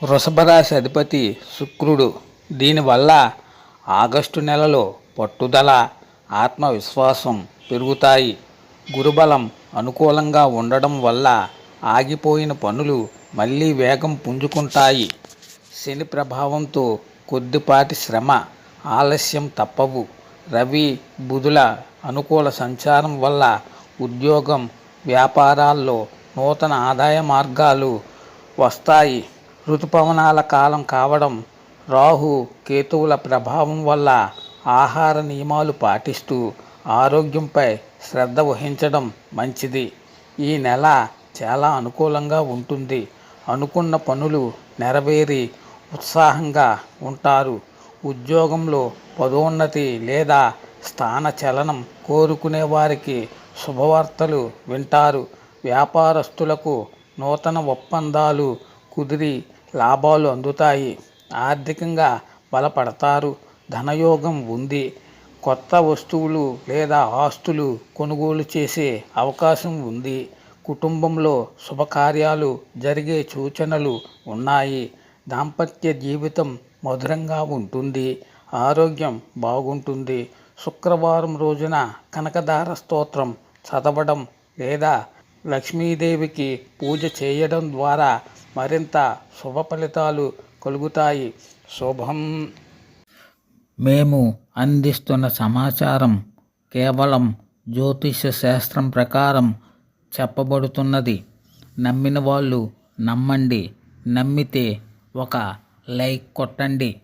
వృషభ రాశి అధిపతి శుక్రుడు. దీనివల్ల ఆగస్టు నెలలో పట్టుదల, ఆత్మవిశ్వాసం పెరుగుతాయి. గురుబలం అనుకూలంగా ఉండడం వల్ల ఆగిపోయిన పనులు మళ్ళీ వేగం పుంజుకుంటాయి. శని ప్రభావంతో కొద్దిపాటి శ్రమ, ఆలస్యం తప్పవు. రవి, బుధుల అనుకూల సంచారం వల్ల ఉద్యోగం, వ్యాపారాల్లో నూతన ఆదాయ మార్గాలు వస్తాయి. ఋతుపవనాల కాలం కావడం, రాహు, కేతువుల ప్రభావం వల్ల ఆహార నియమాలు పాటిస్తూ ఆరోగ్యంపై శ్రద్ధ వహించడం మంచిది. ఈ నెల చాలా అనుకూలంగా ఉంటుంది. అనుకున్న పనులు నెరవేరి ఉత్సాహంగా ఉంటారు. ఉద్యోగంలో పదోన్నతి లేదా స్థాన చలనం కోరుకునే వారికి శుభవార్తలు వింటారు. వ్యాపారస్తులకు నూతన ఒప్పందాలు కుదిరి లాభాలు అందుతాయి. ఆర్థికంగా బలపడతారు. ధనయోగం ఉంది. కొత్త వస్తువులు లేదా ఆస్తులు కొనుగోలు చేసే అవకాశం ఉంది. కుటుంబంలో శుభకార్యాలు జరిగే సూచనలు ఉన్నాయి. దాంపత్య జీవితం మధురంగా ఉంటుంది. ఆరోగ్యం బాగుంటుంది. శుక్రవారం రోజున కనకదార స్తోత్రం చదవడం లేదా లక్ష్మీదేవికి పూజ చేయడం ద్వారా మరింత శుభ ఫలితాలు కలుగుతాయి. శుభం. మేము అందిస్తున్న సమాచారం కేవలం జ్యోతిష శాస్త్రం ప్రకారం చెప్పబడుతున్నది. నమ్మిన వాళ్ళు నమ్మండి. నమ్మితే ఒక లైక్ కొట్టండి.